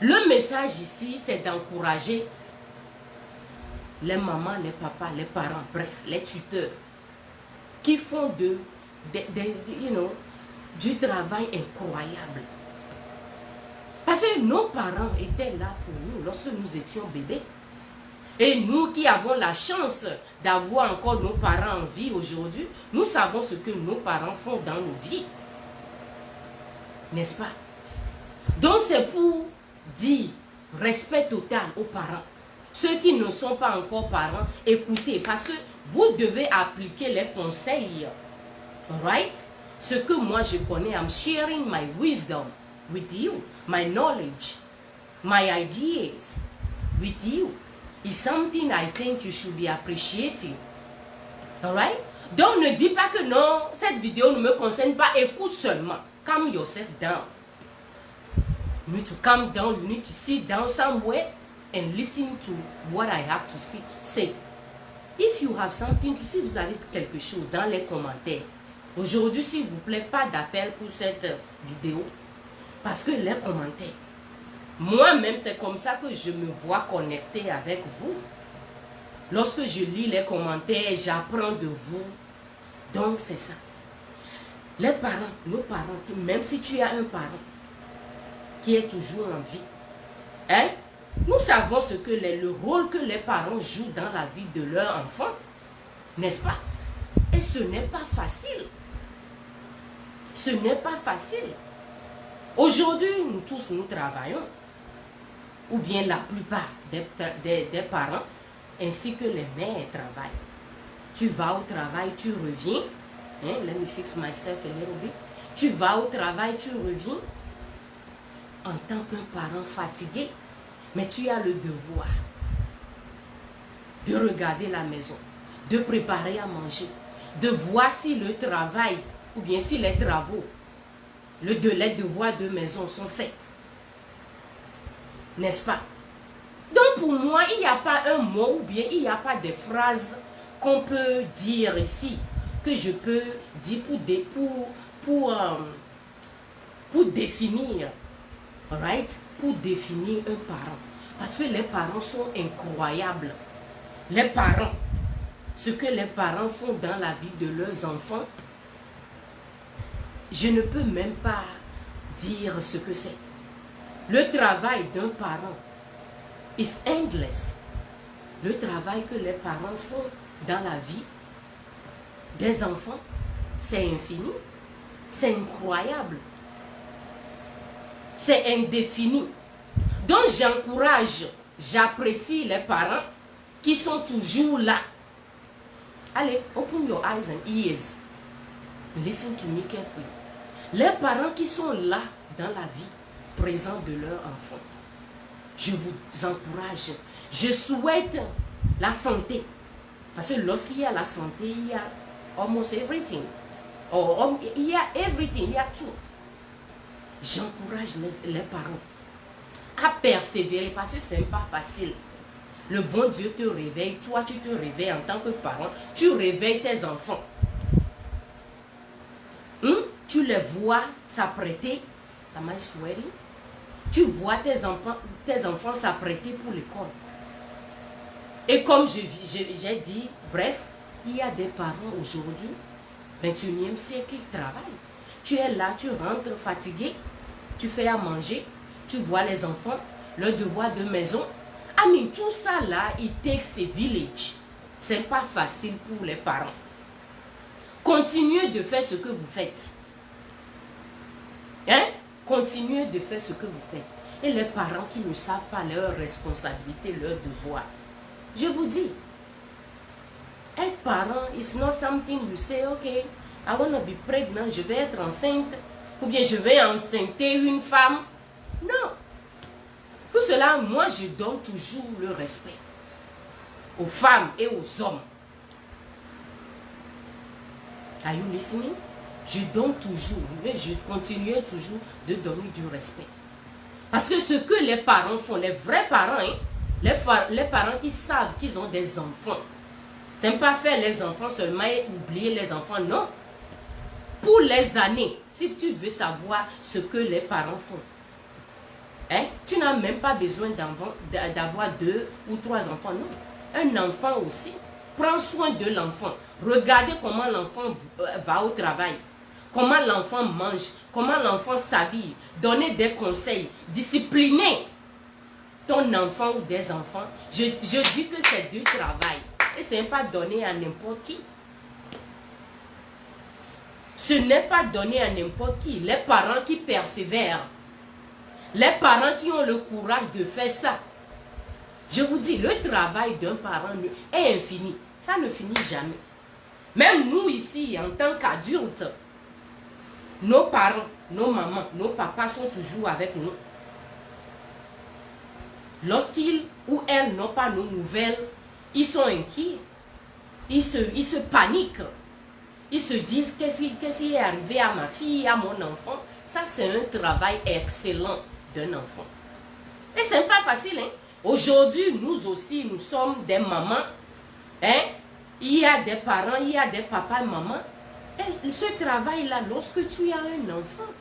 Le message ici, c'est d'encourager les mamans, les papas, les parents, bref, les tuteurs, qui font du travail incroyable. Parce que nos parents étaient là pour nous lorsque nous étions bébés. Et nous qui avons la chance d'avoir encore nos parents en vie aujourd'hui, nous savons ce que nos parents font dans nos vies. N'est-ce pas? Donc c'est pour dire respect total aux parents. Ceux qui ne sont pas encore parents, écoutez, parce que vous devez appliquer les conseils. Right? Ce que moi je connais, I'm sharing my wisdom with you, my knowledge, my ideas with you. It's something I think you should be appreciating. Alright? Donc ne dis pas que non, cette vidéo ne me concerne pas, écoute seulement. Calm yourself down. You need to calm down, you need to sit down somewhere and listen to what I have to say. If you have something to say, vous avez quelque chose dans les commentaires. Aujourd'hui, s'il vous plaît, pas d'appel pour cette vidéo. Parce que les commentaires, moi-même, c'est comme ça que je me vois connecté avec vous. Lorsque je lis les commentaires, j'apprends de vous. Donc, c'est ça. Les parents, nos parents, même si tu as un parent qui est toujours en vie, hein, nous savons le rôle que les parents jouent dans la vie de leur enfant. N'est-ce pas? Et ce n'est pas facile. Ce n'est pas facile. Aujourd'hui, nous tous, nous travaillons. Ou bien la plupart des parents, ainsi que les mères travaillent. Tu vas au travail, tu reviens. Hein, let me fix myself a little bit. Tu vas au travail, tu reviens. En tant qu'un parent fatigué, mais tu as le devoir de regarder la maison, de préparer à manger, de voir si le travail, ou bien si les travaux, les devoirs de maison sont faits. N'est-ce pas? Donc pour moi, il n'y a pas un mot ou bien il n'y a pas de phrases qu'on peut dire ici, que je peux dire pour définir, right? Pour définir un parent. Parce que les parents sont incroyables. Les parents, ce que les parents font dans la vie de leurs enfants, je ne peux même pas dire ce que c'est. Le travail d'un parent is endless. Le travail que les parents font dans la vie des enfants, c'est infini, c'est incroyable, c'est indéfini. Donc j'encourage, j'apprécie les parents qui sont toujours là. Allez, open your eyes and ears. Listen to me carefully. Les parents qui sont là dans la vie présente de leur enfant. Je vous encourage. Je souhaite la santé. Parce que lorsqu'il y a la santé, il y a almost everything. Il y a everything, il y a tout. J'encourage les parents à persévérer parce que ce n'est pas facile. Le bon Dieu te réveille, toi tu te réveilles en tant que parent, tu réveilles tes enfants. Tu les vois s'apprêter. Am I sweating? Tu vois tes enfants s'apprêter pour l'école. Et comme j'ai dit, bref, il y a des parents aujourd'hui, 21e siècle, qui travaillent. Tu es là, tu rentres fatigué, tu fais à manger, tu vois les enfants, leurs devoirs de maison. I mean, tout ça là, it takes a village. Ce n'est pas facile pour les parents. Continuez de faire ce que vous faites. Hein? Continuez de faire ce que vous faites. Et les parents qui ne savent pas leurs responsabilités, leurs devoirs. Je vous dis, être parent, it's not something you say, okay, I want to be pregnant, je vais être enceinte, ou bien je vais enceinter une femme. Non. Pour cela, moi, je donne toujours le respect aux femmes et aux hommes. Are you listening? Je donne toujours, et je continue toujours de donner du respect. Parce que ce que les parents font, les vrais parents, hein, les parents qui savent qu'ils ont des enfants, ce n'est pas faire les enfants seulement et oublier les enfants, non. Pour les années, si tu veux savoir ce que les parents font, Hein? Tu n'as même pas besoin d'avoir 2 ou 3 enfants, non. Un enfant aussi. Prends soin de l'enfant. Regardez comment l'enfant va au travail. Comment l'enfant mange. Comment l'enfant s'habille. Donnez des conseils. Disciplinez ton enfant ou des enfants. Je dis que c'est du travail. Et ce n'est pas donné à n'importe qui. Ce n'est pas donné à n'importe qui. Les parents qui persévèrent. Les parents qui ont le courage de faire ça. Je vous dis, le travail d'un parent est infini. Ça ne finit jamais. Même nous ici, en tant qu'adultes, nos parents, nos mamans, nos papas sont toujours avec nous. Lorsqu'ils ou elles n'ont pas nos nouvelles, ils sont inquiets. Ils se paniquent. Ils se disent, qu'est-ce qui est arrivé à ma fille, à mon enfant? Ça, c'est un travail excellent d'un enfant. Et ce n'est pas facile, hein? Aujourd'hui, nous aussi, nous sommes des mamans. Hein? Il y a des parents, il y a des papas et mamans. Et ce travail-là, lorsque tu as un enfant,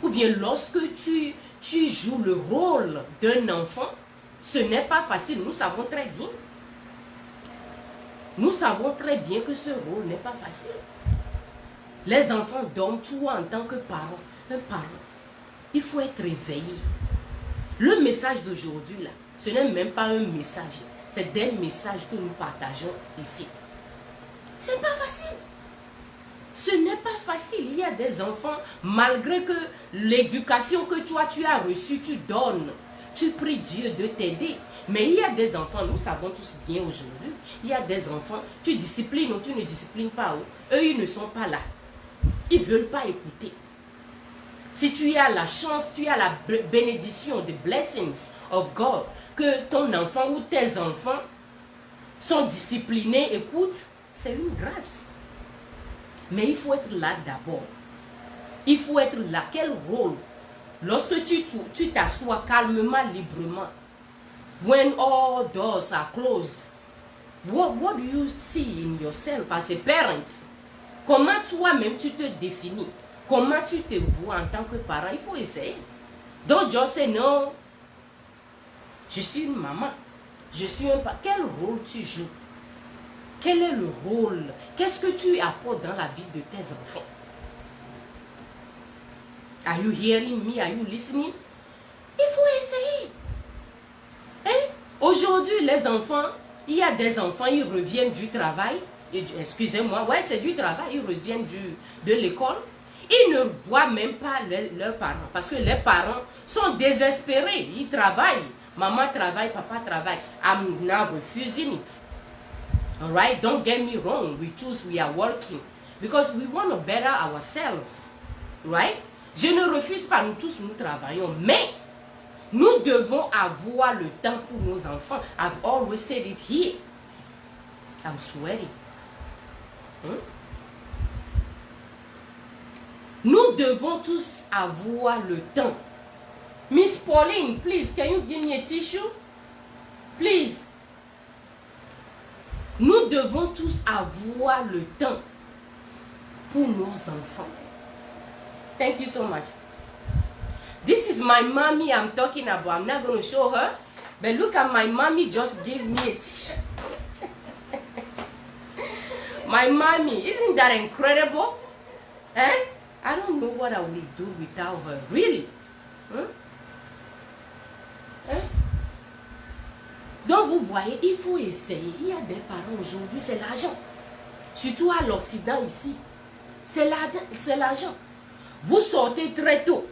ou bien lorsque tu joues le rôle d'un enfant, ce n'est pas facile. Nous savons très bien. Nous savons très bien que ce rôle n'est pas facile. Les enfants dorment, toi en tant que parent, un parent, il faut être éveillé. Le message d'aujourd'hui, là, ce n'est même pas un message. C'est des messages que nous partageons ici. Ce n'est pas facile. Ce n'est pas facile. Il y a des enfants, malgré que l'éducation que toi tu as reçue, tu donnes. Tu pries Dieu de t'aider. Mais il y a des enfants, nous savons tous bien aujourd'hui, il y a des enfants, tu disciplines ou tu ne disciplines pas. Eux, ils ne sont pas là. Ils ne veulent pas écouter. Si tu as la chance, tu as la bénédiction, the blessings of God, que ton enfant ou tes enfants sont disciplinés, écoutent, c'est une grâce. Mais il faut être là d'abord. Il faut être là. Quel rôle? Lorsque tu t'assois calmement, librement, when all doors are closed, what do you see in yourself as a parent? Comment toi-même tu te définis? Comment tu te vois en tant que parent? Il faut essayer. Don't just say non. Je suis une maman. Je suis un papa. Quel rôle tu joues? Quel est le rôle? Qu'est-ce que tu apportes dans la vie de tes enfants? Are you hearing me? Are you listening? Il faut essayer. Hein? Aujourd'hui, les enfants, il y a des enfants, ils reviennent du travail. Excusez-moi, ouais, c'est du travail. Ils reviennent de l'école. Ils ne voient même pas leurs parents. Parce que les parents sont désespérés. Ils travaillent. Maman travaille, papa travaille. I'm now refusing it. Alright? Don't get me wrong. We are working. Because we want to better ourselves. Right? Je ne refuse pas, nous tous nous travaillons. Mais nous devons avoir le temps pour nos enfants. I've always said it here. I'm sweating. Nous devons tous avoir le temps. Miss Pauline, please, can you give me a tissue? Please. Nous devons tous avoir le temps pour nos enfants. Thank you so much. This is my mommy I'm talking about. I'm not going to show her. But look at my mommy just gave me a t-shirt. My mommy, isn't that incredible? Eh? I don't know what I will do without her. Really? Eh? Donc vous voyez, il faut essayer. Il y a des parents aujourd'hui, c'est l'argent. Surtout à l'Occident ici. C'est l'argent. Vous sortez très tôt.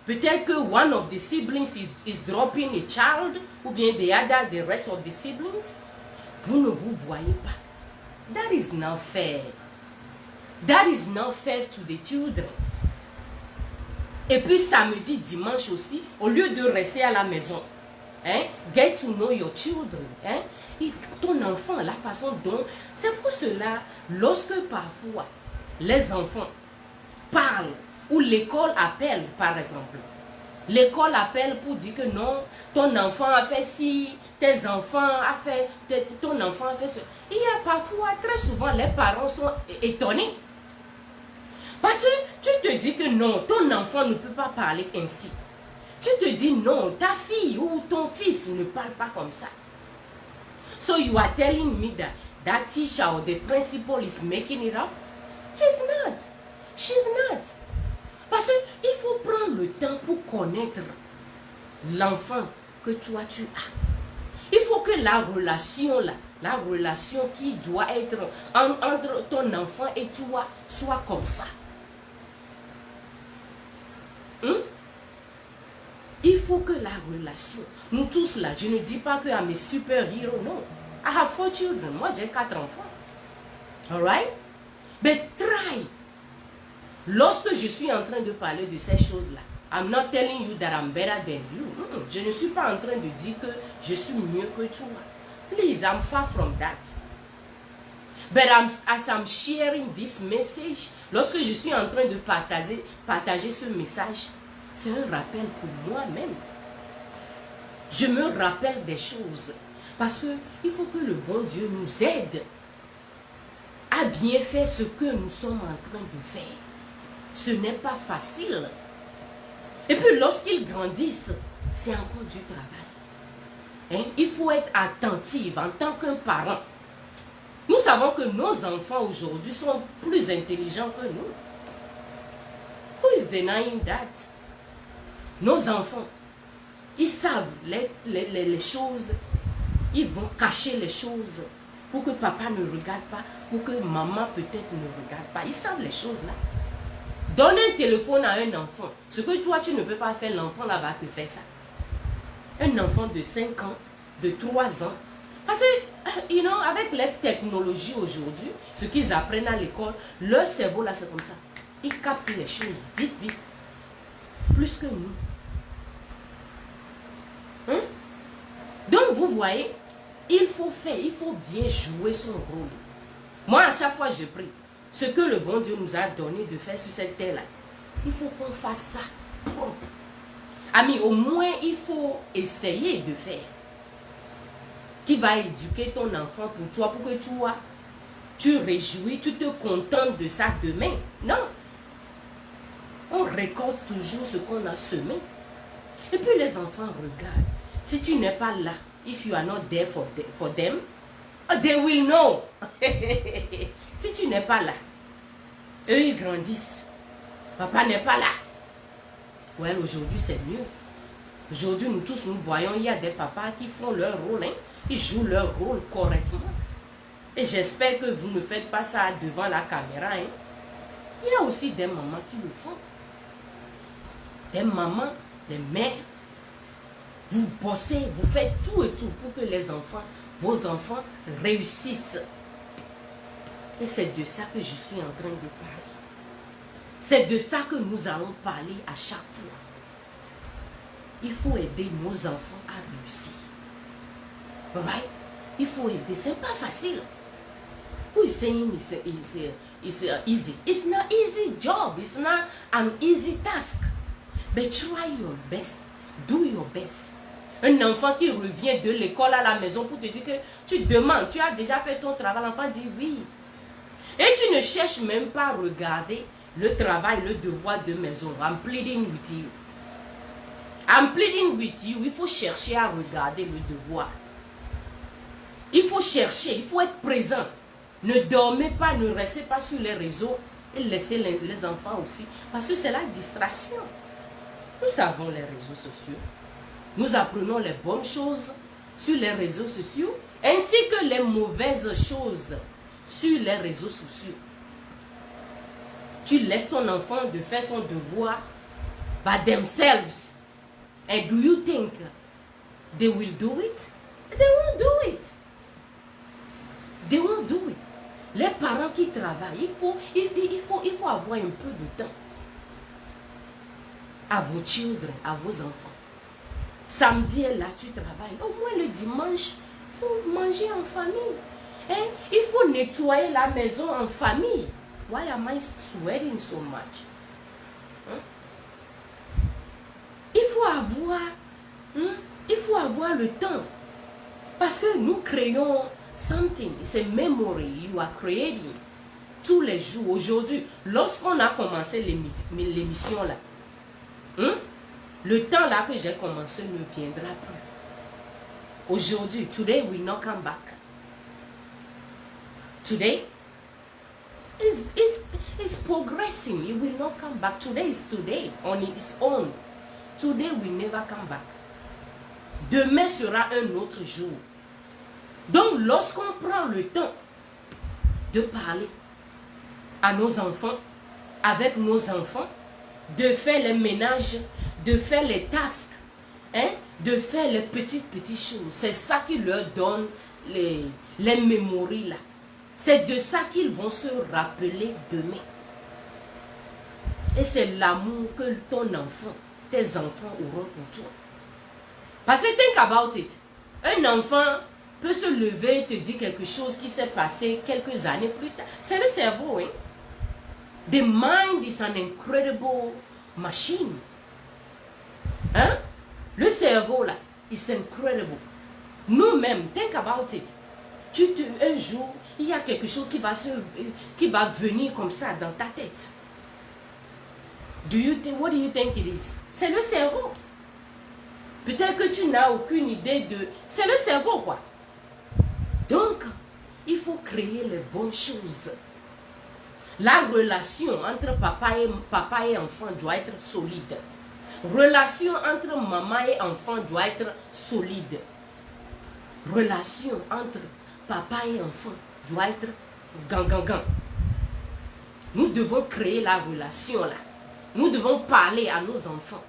Peut-être que one of the siblings is dropping a child, ou bien the rest of the siblings. Vous ne vous voyez pas. That is not fair. That is not fair to the children. Et puis samedi, dimanche aussi, au lieu de rester à la maison, hein, get to know your children. Hein, et ton enfant, la façon dont... C'est pour cela, lorsque parfois les enfants parlent, ou l'école appelle par exemple, l'école appelle pour dire que non, ton enfant a fait ci, tes enfants a fait, ton enfant a fait ce. Il y a parfois, très souvent, les parents sont étonnés. Parce que tu te dis que non, ton enfant ne peut pas parler ainsi. Tu te dis non, ta fille ou ton fils ne parle pas comme ça. So you are telling me that teacher or the principal is making it up? He's not. She's not. Parce qu'il faut prendre le temps pour connaître l'enfant que toi tu as. Il faut que la relation qui doit être entre ton enfant et toi soit comme ça. Il faut que la relation, nous tous là, je ne dis pas que à mes super-héros, non. I have 4 children, moi j'ai 4 enfants. Alright? But try. Lorsque je suis en train de parler de ces choses-là, I'm not telling you that I'm better than you. Je ne suis pas en train de dire que je suis mieux que toi. Please, I'm far from that. But as I'm sharing this message, lorsque je suis en train de partager ce message, c'est un rappel pour moi-même. Je me rappelle des choses. Parce qu'il faut que le bon Dieu nous aide à bien faire ce que nous sommes en train de faire. Ce n'est pas facile. Et puis lorsqu'ils grandissent, c'est encore du travail. Il faut être attentif en tant qu'un parent. Nous savons que nos enfants aujourd'hui sont plus intelligents que nous. Who is denying that? Nos enfants, ils savent les choses, ils vont cacher les choses pour que papa ne regarde pas, pour que maman peut-être ne regarde pas. Ils savent les choses là. Donne un téléphone à un enfant. Ce que toi, tu ne peux pas faire, l'enfant là va te faire ça. Un enfant de 5 ans, de 3 ans. Parce que, avec les technologies aujourd'hui, ce qu'ils apprennent à l'école, leur cerveau là, c'est comme ça. Ils captent les choses vite, vite. Plus que nous. Donc, vous voyez, il faut bien jouer son rôle. Moi, à chaque fois, je prie. Ce que le bon Dieu nous a donné de faire sur cette terre-là, il faut qu'on fasse ça propre. Ami, au moins, il faut essayer de faire. Qui va éduquer ton enfant pour toi, pour que tu réjouis, tu te contentes de ça demain. Non. On récolte toujours ce qu'on a semé. Et puis les enfants regardent. Si tu n'es pas là, if you are not there for them, they will know. Si tu n'es pas là, eux ils grandissent. Papa n'est pas là. Ouais, aujourd'hui c'est mieux. Aujourd'hui nous tous nous voyons, il y a des papas qui font leur rôle. Ils jouent leur rôle correctement. Et j'espère que vous ne faites pas ça devant la caméra. Il y a aussi des mamans qui le font. Des mamans, des mères. Vous bossez, vous faites tout et tout pour que les enfants, vos enfants réussissent. Et c'est de ça que je suis en train de parler. C'est de ça que nous allons parler à chaque fois. Il faut aider nos enfants à réussir. Right? Il faut aider. C'est pas facile. Who is saying it's easy? It's not easy job. It's not an easy task. But try your best. Do your best. Un enfant qui revient de l'école à la maison pour te dire que tu demandes, tu as déjà fait ton travail, l'enfant dit oui. Et tu ne cherches même pas à regarder le travail, le devoir de maison. I'm pleading with you. I'm pleading with you. Il faut chercher à regarder le devoir. Il faut chercher, il faut être présent. Ne dormez pas, ne restez pas sur les réseaux et laissez les enfants aussi. Parce que c'est la distraction. Nous savons les réseaux sociaux. Nous apprenons les bonnes choses sur les réseaux sociaux ainsi que les mauvaises choses sur les réseaux sociaux. Tu laisses ton enfant de faire son devoir by themselves. And do you think they will do it? They won't do it. They won't do it. Les parents qui travaillent, il faut avoir un peu de temps à vos children, à vos enfants. Samedi est là, tu travailles. Au moins le dimanche, il faut manger en famille. Il faut nettoyer la maison en famille. Why am I sweating so much? Il faut avoir le temps. Parce que nous créons something. C'est memory you are creating. Tous les jours. Aujourd'hui, lorsqu'on a commencé l'émission là, Le temps là que j'ai commencé ne viendra plus. Aujourd'hui, today will not come back. Today is progressing. It will not come back. Today is today on its own. Today will never come back. Demain sera un autre jour. Donc, lorsqu'on prend le temps de parler à nos enfants, avec nos enfants, de faire les ménages, de faire les tasks, hein, de faire les petites choses, c'est ça qui leur donne les mémories là. C'est de ça qu'ils vont se rappeler demain. Et c'est l'amour que ton enfant, tes enfants auront pour toi. Parce que think about it. Un enfant peut se lever et te dire quelque chose qui s'est passé quelques années plus tard. C'est le cerveau, hein. The mind is an incredible machine. Hein? Le cerveau là, is incredible. Nous-mêmes, think about it. Un jour, il y a quelque chose qui va venir comme ça dans ta tête. What do you think it is? C'est le cerveau. Peut-être que tu n'as aucune idée de... C'est le cerveau, quoi. Donc, il faut créer les bonnes choses. La relation entre papa et enfant doit être solide. Relation entre maman et enfant doit être solide. Relation entre papa et enfant doit être gang. Nous devons créer la relation là. Nous devons parler à nos enfants.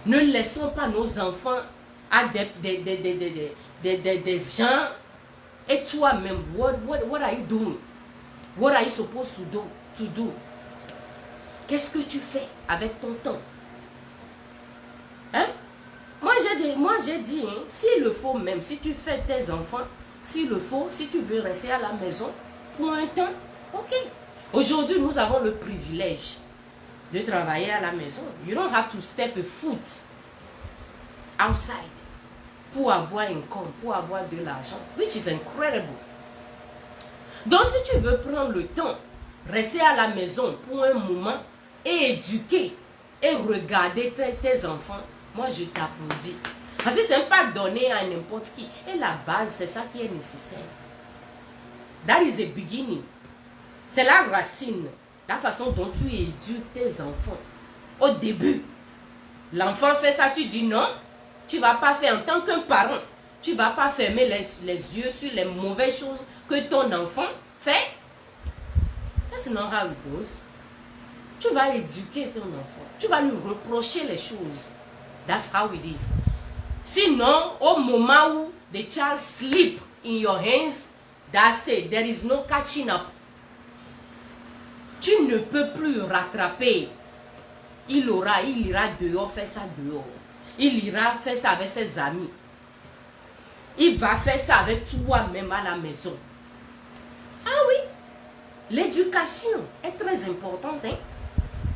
Ne laissons pas nos enfants à des gens. Et toi-même, what are you doing? What are you supposed to do? Qu'est-ce que tu fais avec ton temps? Hein? Moi j'ai dit, hein, s'il le faut même, si tu fais tes enfants, s'il le faut, si tu veux rester à la maison pour un temps, ok. Aujourd'hui, nous avons le privilège de travailler à la maison. You don't have to step a foot outside pour avoir un compte, pour avoir de l'argent, which is incredible. Donc, si tu veux prendre le temps, rester à la maison pour un moment et éduquer et regarder tes enfants, moi, je t'applaudis. Parce que ce n'est pas donné à n'importe qui. Et la base, c'est ça qui est nécessaire. That is the beginning. C'est la racine, la façon dont tu éduques tes enfants. Au début, l'enfant fait ça, tu dis non, tu ne vas pas faire en tant qu'un parent. Tu ne vas pas fermer les yeux sur les mauvaises choses que ton enfant fait. That's not how it goes. Tu vas éduquer ton enfant. Tu vas lui reprocher les choses. That's how it is. Sinon, au moment où the child sleep in your hands, that's it. There is no catching up. Tu ne peux plus rattraper. Il ira dehors faire ça dehors. Il ira faire ça avec ses amis. Il va faire ça avec toi-même à la maison. Ah oui, l'éducation est très importante. Hein?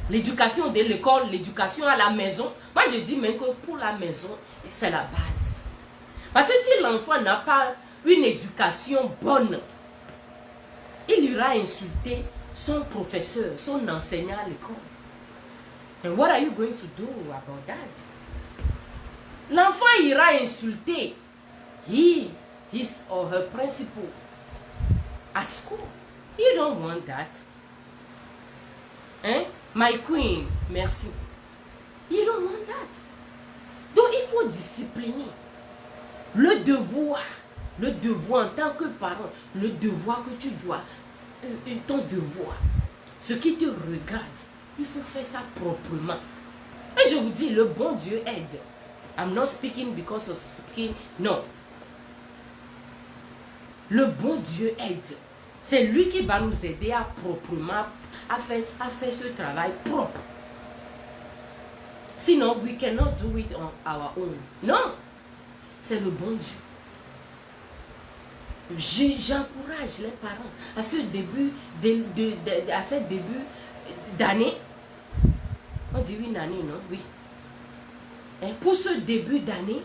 L'éducation de l'école, l'éducation à la maison. Moi, je dis même que pour la maison, c'est la base. Parce que si l'enfant n'a pas une éducation bonne, il ira insulter son professeur, son enseignant à l'école. And what are you going to do about that? L'enfant ira insulter his or her principal at school. You don't want that. Hein? My queen, merci. You don't want that. Donc il faut discipliner. Le devoir en tant que parent, le devoir que tu dois, ton devoir, ce qui te regarde, il faut faire ça proprement. Et je vous dis, le bon Dieu aide. I'm not speaking because of speaking, no. Le bon Dieu aide. C'est lui qui va nous aider à proprement, à faire ce travail propre. Sinon, we cannot do it on our own. Non, c'est le bon Dieu. J'encourage les parents à ce début d'année. On dit une année, non? Oui. Et pour ce début d'année,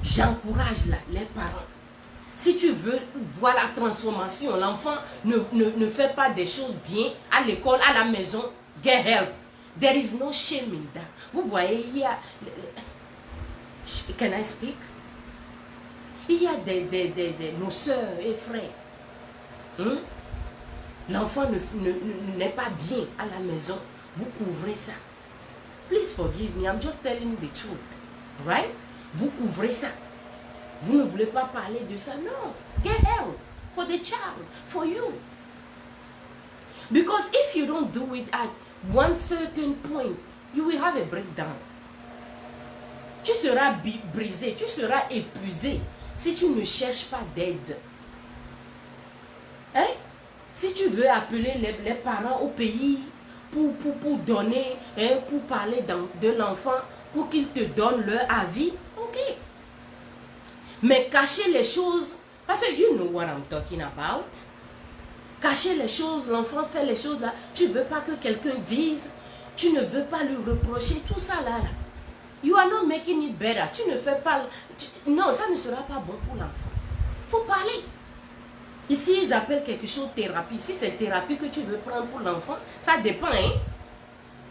j'encourage les parents. Si tu veux voir la transformation, l'enfant ne fait pas des choses bien à l'école, à la maison, get help. There is no shame in that. Vous voyez, il y a... Can I speak? Il y a nos sœurs et frères. Hein? L'enfant n'est pas bien à la maison. Vous couvrez ça. Please forgive me, I'm just telling the truth. Right? Vous couvrez ça. Vous ne voulez pas parler de ça. Non. Get help for the child, for you. Because if you don't do it at one certain point, you will have a breakdown. Tu seras brisé, tu seras épuisé si tu ne cherches pas d'aide. Hein? Si tu veux appeler les parents au pays pour donner, hein, pour parler de l'enfant, pour qu'ils te donnent leur avis, ok. Mais cacher les choses, parce que you know what I'm talking about. Cacher les choses, l'enfant fait les choses là, tu ne veux pas que quelqu'un dise, tu ne veux pas lui reprocher, tout ça là. You are not making it better. Tu ne fais pas... non, ça ne sera pas bon pour l'enfant. Il faut parler. Ici, ils appellent quelque chose thérapie. Si c'est thérapie que tu veux prendre pour l'enfant, ça dépend, hein.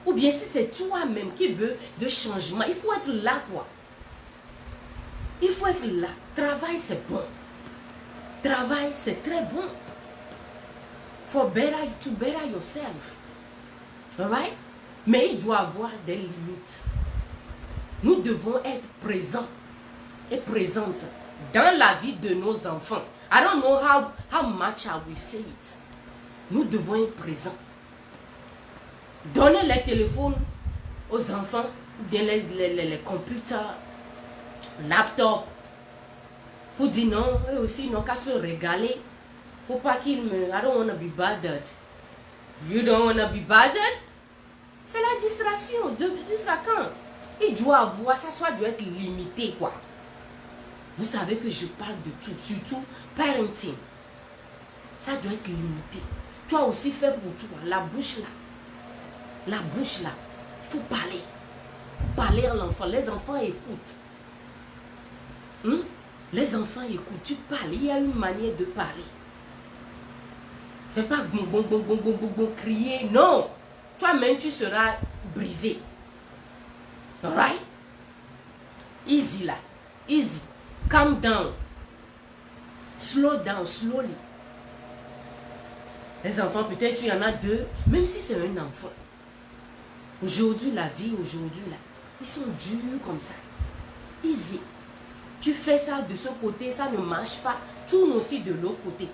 Ou bien si c'est toi-même qui veux de changement, il faut être là, quoi. Il faut être là. Travail, c'est bon. Travail, c'est très bon. To better yourself. Alright? Mais il doit avoir des limites. Nous devons être présents et présentes dans la vie de nos enfants. I don't know how much I will say it. Nous devons être présents. Donnez les téléphones aux enfants, bien les computers, laptops, pour dire non, eux aussi n'ont qu'à se régaler. Faut pas qu'ils me... I don't want to be bothered. You don't want to be bothered? C'est la distraction. Jusqu'à quand? Il doit avoir, ça doit être limité, quoi. Vous savez que je parle de tout, surtout parenting. Ça doit être limité. Toi aussi, fais pour toi. La bouche là. La bouche là. Il faut parler. Il faut parler à l'enfant. Les enfants écoutent. Les enfants écoutent. Tu parles. Il y a une manière de parler. C'est pas bon, crier. Non. Toi-même, tu seras brisé. Alright? Easy là. Easy. Calm down. Slow down, slowly. Les enfants, peut-être tu y en as deux, même si c'est un enfant. Aujourd'hui, la vie, aujourd'hui là, ils sont durs comme ça. Easy. Tu fais ça de ce côté, ça ne marche pas. Tourne aussi de l'autre côté.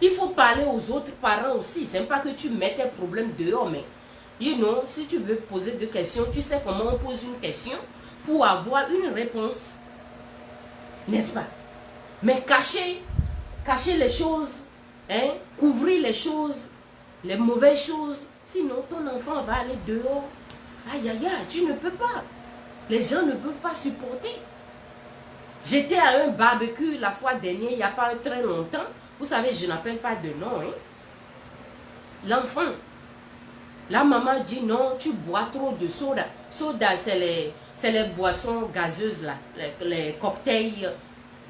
Il faut parler aux autres parents aussi. C'est pas que tu mets tes problèmes dehors, mais you know, si tu veux poser des questions, tu sais comment on pose une question pour avoir une réponse. N'est-ce pas? Mais cacher les choses, hein, couvrir les choses, les mauvaises choses, sinon ton enfant va aller dehors. Aïe, aïe, aïe, tu ne peux pas. Les gens ne peuvent pas supporter. J'étais à un barbecue la fois dernière, il n'y a pas très longtemps. Vous savez, je n'appelle pas de nom. Hein. L'enfant, la maman dit non, tu bois trop de soda. Soda, c'est les boissons gazeuses là, les cocktails,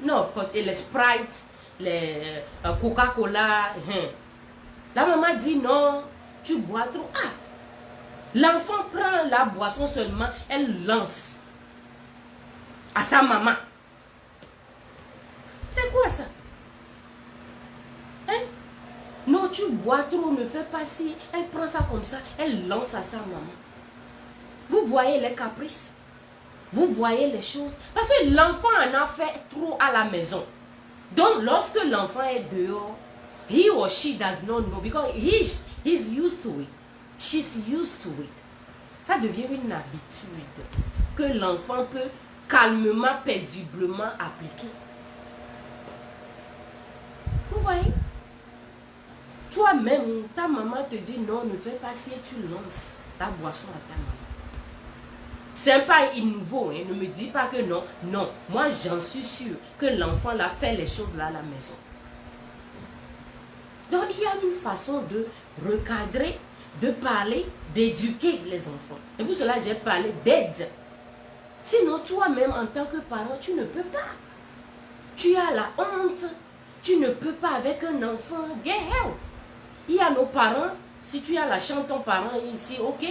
non, les Sprite, les Coca-Cola. Hein. La maman dit non, tu bois trop. Ah, l'enfant prend la boisson seulement, elle lance à sa maman. C'est quoi ça? Hein? Non, tu bois trop, ne fais pas si. Elle prend ça comme ça, elle lance à sa maman. Vous voyez les caprices? Vous voyez les choses? Parce que l'enfant en a fait trop à la maison. Donc, lorsque l'enfant est dehors, he or she does not know because he's used to it. She's used to it. Ça devient une habitude que l'enfant peut calmement, paisiblement appliquer. Vous voyez? Toi-même, ta maman te dit non, ne fais pas si tu lances la boisson à ta maman. C'est pas nouveau, hein? Ne me dis pas que non. Non, moi j'en suis sûre que l'enfant l'a fait les choses là à la maison. Donc il y a une façon de recadrer, de parler, d'éduquer les enfants. Et pour cela j'ai parlé d'aide. Sinon toi-même en tant que parent, tu ne peux pas. Tu as la honte. Tu ne peux pas avec un enfant. Get help. Il y a nos parents. Si tu as la chance, ton parent est ici, ok.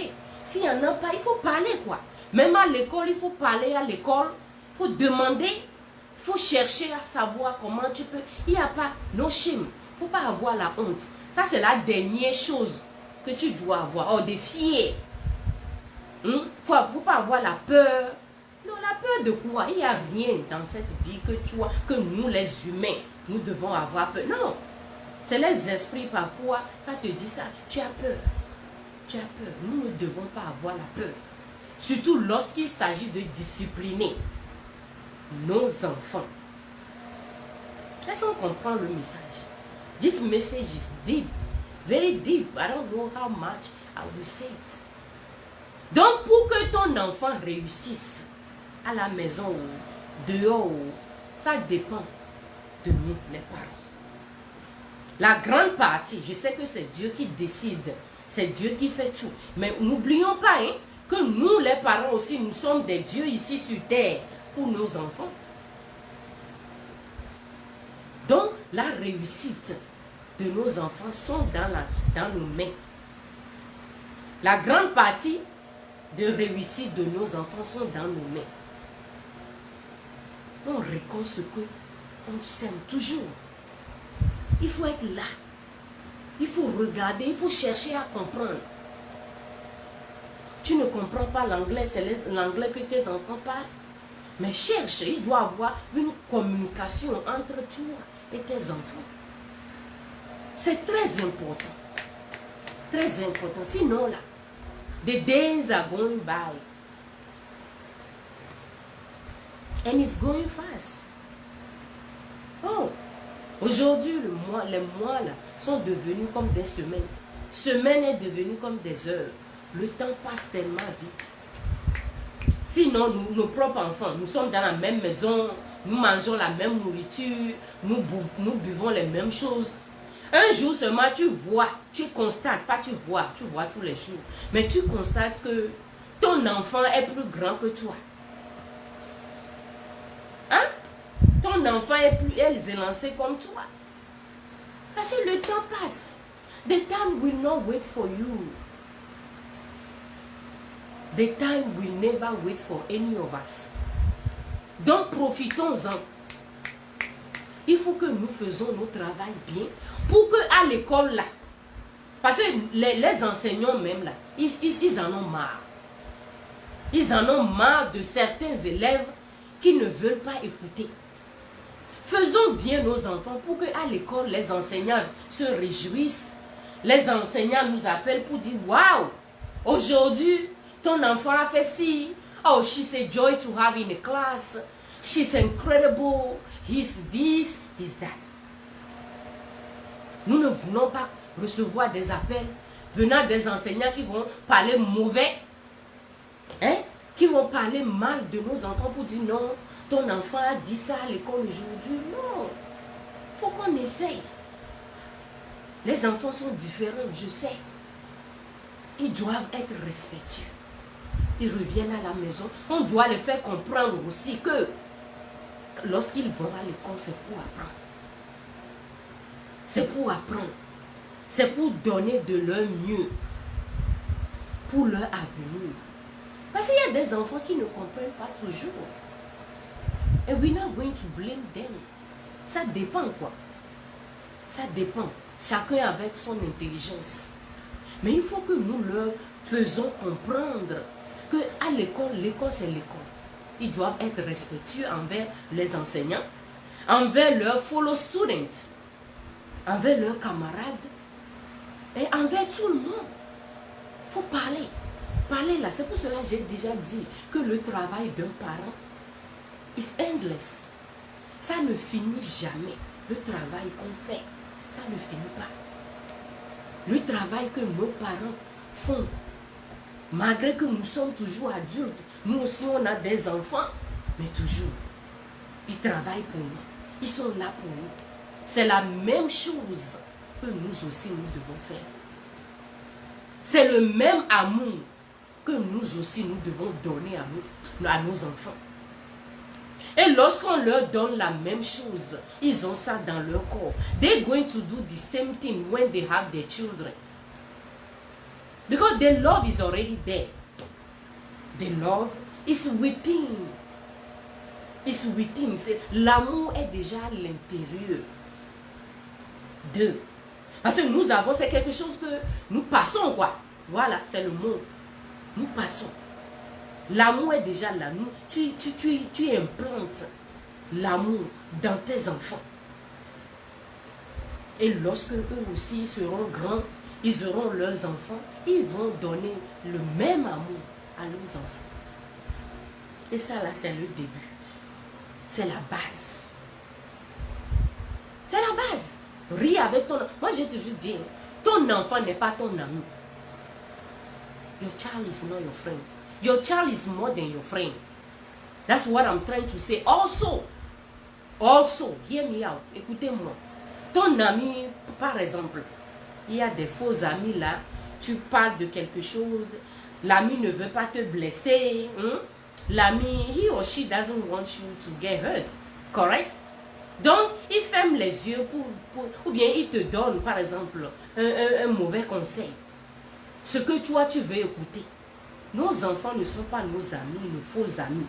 S'il n'y en a pas, il faut parler quoi. Même à l'école, il faut parler à l'école. Il faut demander. Il faut chercher à savoir comment tu peux. Il n'y a pas no shame. Il ne faut pas avoir la honte. Ça, c'est la dernière chose que tu dois avoir. Oh, des fiers. Il ne faut pas avoir la peur. Non, la peur de quoi? Il n'y a rien dans cette vie que nous, les humains, nous devons avoir peur. Non. C'est les esprits parfois, ça te dit ça. Tu as peur. Tu as peur. Nous ne devons pas avoir la peur. Surtout lorsqu'il s'agit de discipliner nos enfants. Laissons comprendre le message. This message is deep. Very deep. I don't know how much I will say it. Donc, pour que ton enfant réussisse à la maison ou dehors, ça dépend de nous, les parents. La grande partie, je sais que c'est Dieu qui décide. C'est Dieu qui fait tout. Mais n'oublions pas que nous, les parents aussi, nous sommes des dieux ici sur terre pour nos enfants. Donc, la réussite de nos enfants sont dans nos mains. La grande partie de réussite de nos enfants sont dans nos mains. On récolte ce que on sème toujours. Il faut être là. Il faut regarder, il faut chercher à comprendre. Tu ne comprends pas l'anglais, c'est l'anglais que tes enfants parlent. Mais cherche, il doit y avoir une communication entre toi et tes enfants. C'est très important. Très important. Sinon là, the days are going by. And it's going fast. Oh! Aujourd'hui, les mois là, sont devenus comme des semaines. Semaine est devenue comme des heures. Le temps passe tellement vite. Sinon, nos propres enfants, nous sommes dans la même maison, nous mangeons la même nourriture, nous buvons les mêmes choses. Un jour seulement, tu vois, tu constates, pas tu vois tous les jours, mais tu constates que ton enfant est plus grand que toi. Hein? Ton enfant est plus élancé comme toi. Parce que le temps passe. The time will not wait for you. The time will never wait for any of us. Donc profitons-en. Il faut que nous faisons notre travail bien pour que à l'école là, parce que les enseignants même là, ils en ont marre. Ils en ont marre de certains élèves qui ne veulent pas écouter. Faisons bien nos enfants pour qu'à l'école, les enseignants se réjouissent. Les enseignants nous appellent pour dire, waouh, aujourd'hui, ton enfant a fait ci. Oh, she's a joy to have in a class. She's incredible. He's this, he's that. Nous ne voulons pas recevoir des appels venant des enseignants qui vont parler mauvais. Hein? Qui vont parler mal de nos enfants pour dire non, ton enfant a dit ça à l'école aujourd'hui. Non, il faut qu'on essaye. Les enfants sont différents, je sais. Ils doivent être respectueux. Ils reviennent à la maison. On doit les faire comprendre aussi que lorsqu'ils vont à l'école, c'est pour apprendre. C'est pour apprendre. C'est pour donner de leur mieux. Pour leur avenir. Parce qu'il y a des enfants qui ne comprennent pas toujours. Et we're not going to blame them. Ça dépend quoi. Ça dépend. Chacun avec son intelligence. Mais il faut que nous leur faisons comprendre que à l'école c'est l'école. Ils doivent être respectueux envers les enseignants, envers leurs fellow students, envers leurs camarades et envers tout le monde. Il faut parler. Parler là, c'est pour cela que j'ai déjà dit que le travail d'un parent is endless. Ça ne finit jamais. Le travail qu'on fait, ça ne finit pas. Le travail que nos parents font, malgré que nous sommes toujours adultes, nous aussi on a des enfants, mais toujours, ils travaillent pour nous. Ils sont là pour nous. C'est la même chose que nous aussi nous devons faire. C'est le même amour que nous aussi nous devons donner à nos enfants. Et lorsqu'on leur donne la même chose, ils ont ça dans leur corps. They're going to do the same thing when they have their children. Because their love is already there. The love is within. It's within. L'amour est déjà à l'intérieur d'eux. Parce que nous avons, c'est quelque chose que nous passons, quoi. Voilà, c'est le mot. Nous passons. L'amour est déjà là. Tu implantes l'amour dans tes enfants. Et lorsque eux aussi seront grands, ils auront leurs enfants, ils vont donner le même amour à leurs enfants. Et ça là, c'est le début. C'est la base. C'est la base. Ris avec ton enfant. Moi, j'ai toujours dit, ton enfant n'est pas ton ami. Your child is not your friend. Your child is more than your friend. That's what I'm trying to say. Also, hear me out. Écoutez-moi. Ton ami, par exemple, il y a des faux amis là. Tu parles de quelque chose. L'ami ne veut pas te blesser. L'ami, he or she doesn't want you to get hurt. Correct? Donc, il ferme les yeux ou bien il te donne, par exemple, un mauvais conseil. Ce que toi, tu veux écouter. Nos enfants ne sont pas nos amis, nos faux amis.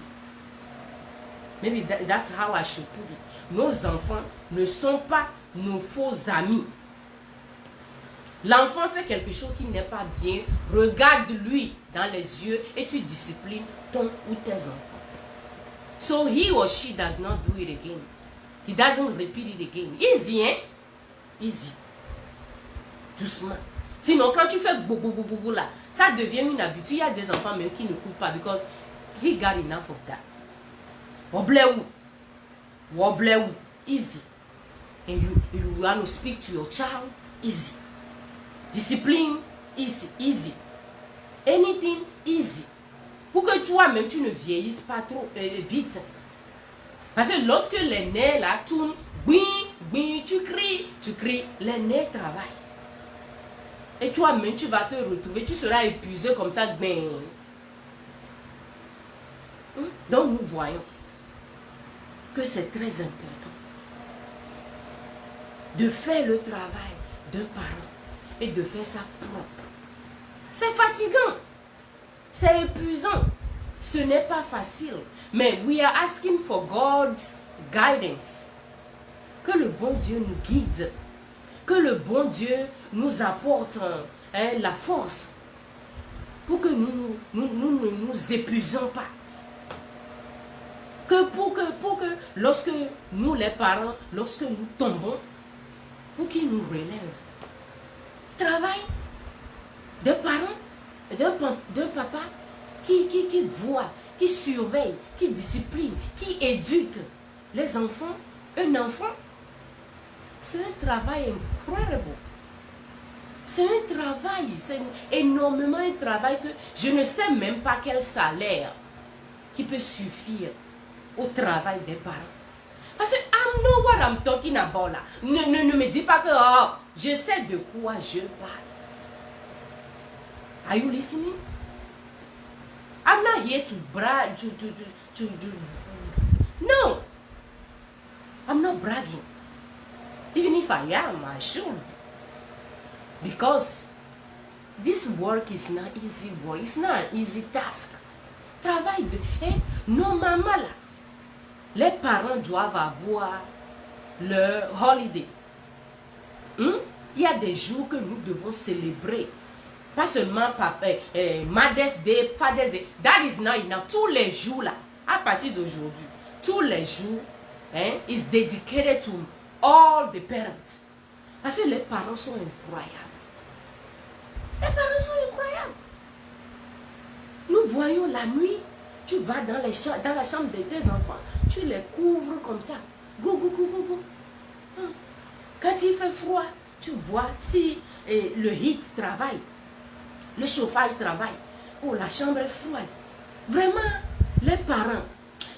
Maybe that's how I should put it. Nos enfants ne sont pas nos faux amis. L'enfant fait quelque chose qui n'est pas bien. Regarde-lui dans les yeux et tu disciplines ton ou tes enfants. So he or she does not do it again. He doesn't repeat it again. Easy, hein? Easy. Doucement. Sinon, quand tu fais boubou là, ça devient une habitude. Il y a des enfants même qui ne coupent pas because he got enough of that. Wobble. Easy. And you want to speak to your child, easy. Discipline, easy. Anything, easy. Pour que toi-même, tu ne vieillisses pas trop vite. Parce que lorsque les nerfs là tournent, tu cries, les nerfs travaillent. Et toi-même, tu vas te retrouver, tu seras épuisé comme ça. Donc nous voyons que c'est très important de faire le travail d'un parent et de faire ça propre. C'est fatigant, c'est épuisant, ce n'est pas facile, mais we are asking for God's guidance. Que le bon Dieu nous guide, que le bon Dieu nous apporte la force pour que nous ne nous épuisions pas. Pour que lorsque nous les parents, lorsque nous tombons, pour qu'ils nous relèvent. Travail de parents, d'un papa qui voit, qui surveille, qui discipline, qui éduque les enfants. Un enfant, c'est un travail incroyable. C'est un travail, c'est énormément un travail que je ne sais même pas quel salaire qui peut suffire au travail des parents. Parce que I know what I'm talking about là. Ne me dis pas que je sais de quoi je parle. Are you listening? I'm not here to brag, No. I'm not bragging. Even if I am, I should. Because this work is not easy work. It's not an easy task. Travail de... normalement là, les parents doivent avoir leur holiday. Il y a des jours que nous devons célébrer. Pas seulement Mother's Day, Father's Day. That is not enough. Tous les jours là, à partir d'aujourd'hui, tous les jours, is dedicated to all the parents. Parce que les parents sont incroyables. Les parents sont incroyables. Nous voyons la nuit, tu vas dans la chambre de tes enfants, tu les couvres comme ça. Go. Quand il fait froid, tu vois si le heat travaille, le chauffage travaille. Oh, la chambre est froide. Vraiment, les parents,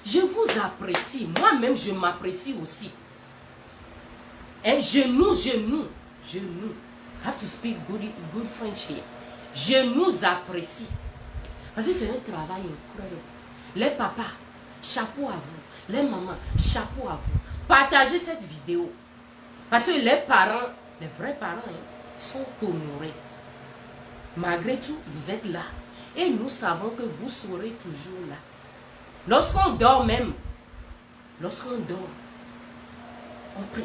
je vous apprécie. Moi-même, je m'apprécie aussi. Genou. I have to speak good French here. Je nous apprécie. Parce que c'est un travail incroyable. Les papas, chapeau à vous. Les mamans, chapeau à vous. Partagez cette vidéo. Parce que les parents, les vrais parents, sont honorés. Malgré tout, vous êtes là. Et nous savons que vous serez toujours là. Lorsqu'on dort même, lorsqu'on dort, on prie.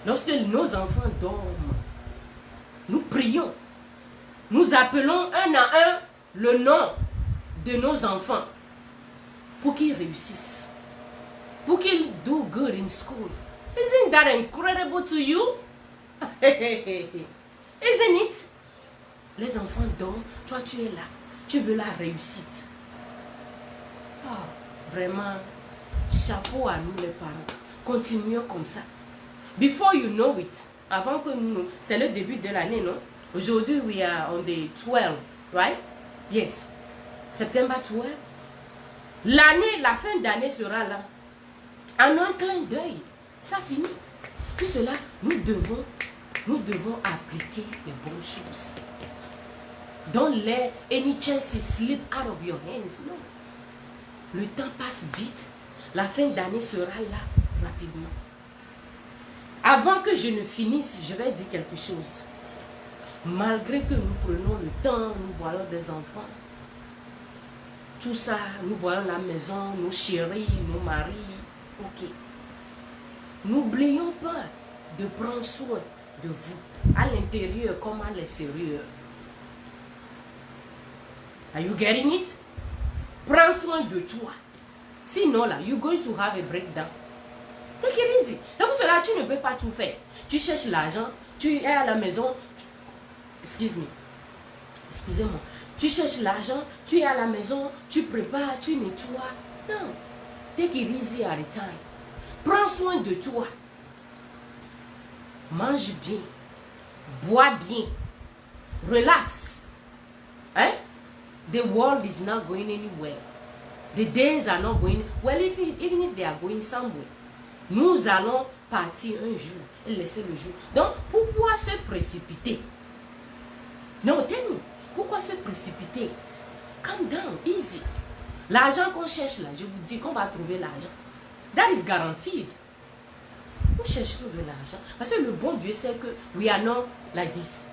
Lorsque nos enfants dorment, nous prions. Nous appelons un à un le nom de nos enfants pour qu'ils réussissent. Pour qu'ils do good in school. Isn't that incredible to you? Isn't it? Les enfants dorment, toi tu es là. Tu veux la réussite. Oh, vraiment, chapeau à nous les parents. Continuons comme ça. Before you know it, avant que nous, c'est le début de l'année, non? Aujourd'hui, we are on the 12, right? Yes. September 12. L'année, la fin d'année sera là. En un clin d'œil, ça finit. Tout cela, nous devons appliquer les bonnes choses. Don't let any chances slip out of your hands. Non. Le temps passe vite. La fin d'année sera là rapidement. Avant que je ne finisse, je vais dire quelque chose. Malgré que nous prenons le temps, nous voyons des enfants, tout ça, nous voyons la maison, nos chéris, nos maris, ok. N'oublions pas de prendre soin de vous, à l'intérieur comme à l'extérieur. Are you getting it? Prends soin de toi. Sinon là, you're going to have a breakdown. Take it easy. Donc pour cela, tu ne peux pas tout faire. Tu cherches l'argent, tu es à la maison. Excusez-moi. Tu cherches l'argent, tu es à la maison, tu prépares, tu nettoies. Non. Take it easy at a time. Prends soin de toi. Mange bien. Bois bien. Relax. Hein? The world is not going anywhere. The days are not going. Well, even if they are going somewhere. Nous allons partir un jour et laisser le jour. Donc, pourquoi se précipiter? Non, tell-nous. Pourquoi se précipiter? Calm down, easy. L'argent qu'on cherche là, je vous dis qu'on va trouver l'argent. That is guaranteed. Nous chercherons de l'argent. Parce que le bon Dieu sait que we are not like this.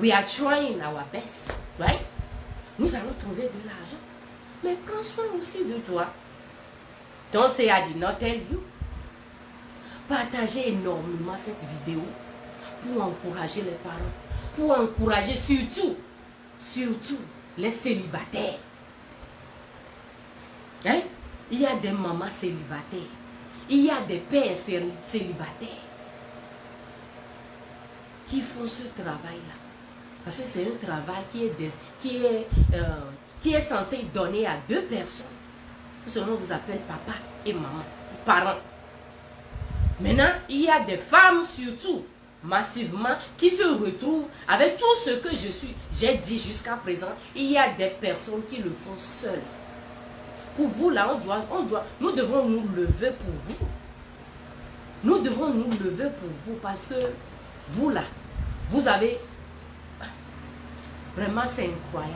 We are trying our best. Right? Nous allons trouver de l'argent. Mais prends soin aussi de toi. Don't say I did not tell you. Partagez énormément cette vidéo pour encourager les parents. Pour encourager surtout les célibataires. Hein? Il y a des mamans célibataires. Il y a des pères célibataires qui font ce travail-là. Parce que c'est un travail qui est censé donner à deux personnes. Seulement vous appelle papa et maman, parents. Maintenant, il y a des femmes surtout, massivement, qui se retrouvent avec tout ce que j'ai dit jusqu'à présent. Il y a des personnes qui le font seules. Pour vous, là, nous devons nous lever pour vous. Nous devons nous lever pour vous parce que vous, là, vous avez... Vraiment, c'est incroyable.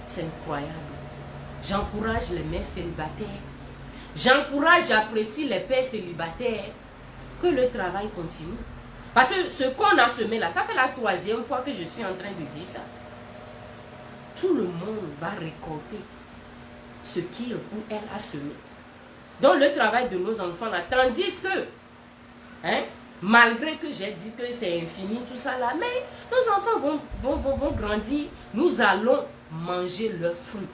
C'est incroyable. J'encourage les mères célibataires. J'encourage, j'apprécie les pères célibataires. Que le travail continue. Parce que ce qu'on a semé là, ça fait la 3e fois que je suis en train de dire ça. Tout le monde va récolter ce qu'il ou elle a semé. Donc le travail de nos enfants là, tandis que, hein, malgré que j'ai dit que c'est infini tout ça là, mais nos enfants vont grandir, nous allons manger leurs fruits.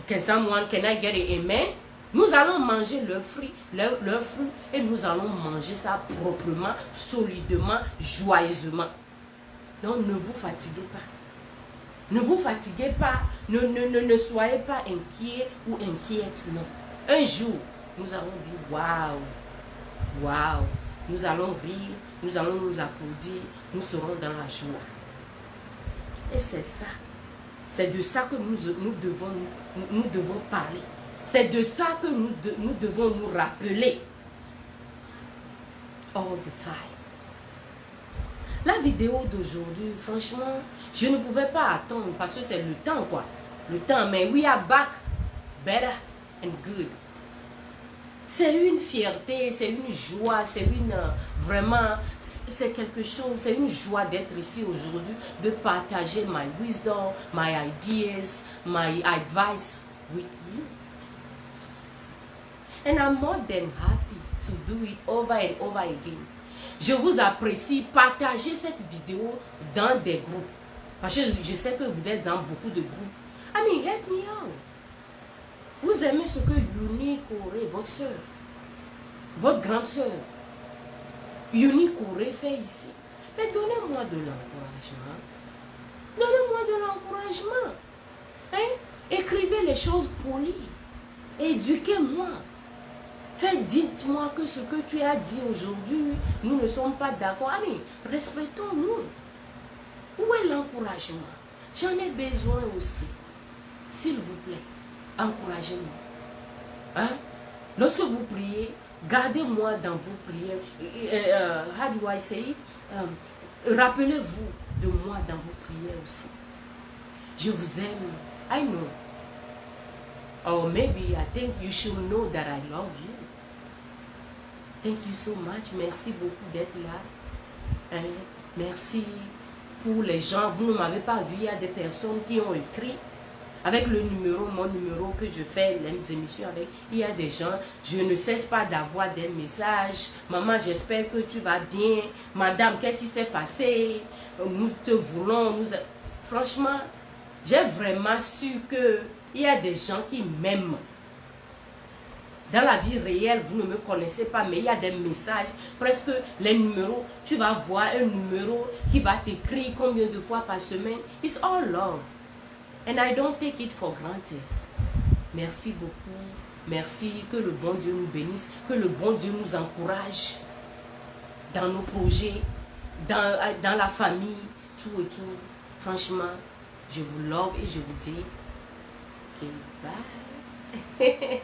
Can I get an amen? Nous allons manger leurs fruits et nous allons manger ça proprement, solidement, joyeusement. Donc ne vous fatiguez pas. Ne vous fatiguez pas, ne soyez pas inquiets ou inquiètes, non. Un jour, nous allons dire, waouh, waouh, nous allons rire, nous allons nous applaudir, nous serons dans la joie. Et c'est ça. C'est de ça que nous devons parler. C'est de ça que nous devons nous rappeler. All the time. La vidéo d'aujourd'hui, franchement, je ne pouvais pas attendre parce que c'est le temps, quoi. Le temps, mais we are back better and good. C'est une fierté, c'est une joie, c'est une vraiment, c'est quelque chose, c'est une joie d'être ici aujourd'hui, de partager my wisdom, my ideas, my advice with you. And I'm more than happy to do it over and over again. Je vous apprécie, partagez cette vidéo dans des groupes. Parce que je sais que vous êtes dans beaucoup de groupes. I mean, help me out. Vous aimez ce que Yuni Kore, votre soeur, votre grande soeur, Yuni Kore fait ici. Mais donnez-moi de l'encouragement. Donnez-moi de l'encouragement. Hein? Écrivez les choses polies. Éduquez-moi. Dites-moi que ce que tu as dit aujourd'hui, nous ne sommes pas d'accord. Allez, respectons-nous. Où est l'encouragement? J'en ai besoin aussi. S'il vous plaît, encouragez-moi. Hein? Lorsque vous priez, gardez-moi dans vos prières. How do I say it? Rappelez-vous de moi dans vos prières aussi. Je vous aime. I know. Or maybe I think you should know that I love you. Thank you so much. Merci beaucoup d'être là. Hein? Merci pour les gens. Vous ne m'avez pas vu. Il y a des personnes qui ont écrit avec le numéro, mon numéro que je fais les émissions avec. Il y a des gens. Je ne cesse pas d'avoir des messages. Maman, j'espère que tu vas bien. Madame, qu'est-ce qui s'est passé? Nous te voulons. Franchement, j'ai vraiment su que il y a des gens qui m'aiment. Dans la vie réelle, vous ne me connaissez pas, mais il y a des messages, presque les numéros. Tu vas voir un numéro qui va t'écrire combien de fois par semaine. It's all love. And I don't take it for granted. Merci beaucoup. Merci. Que le bon Dieu nous bénisse. Que le bon Dieu nous encourage dans nos projets, dans la famille, tout et tout. Franchement, je vous love et je vous dis bye.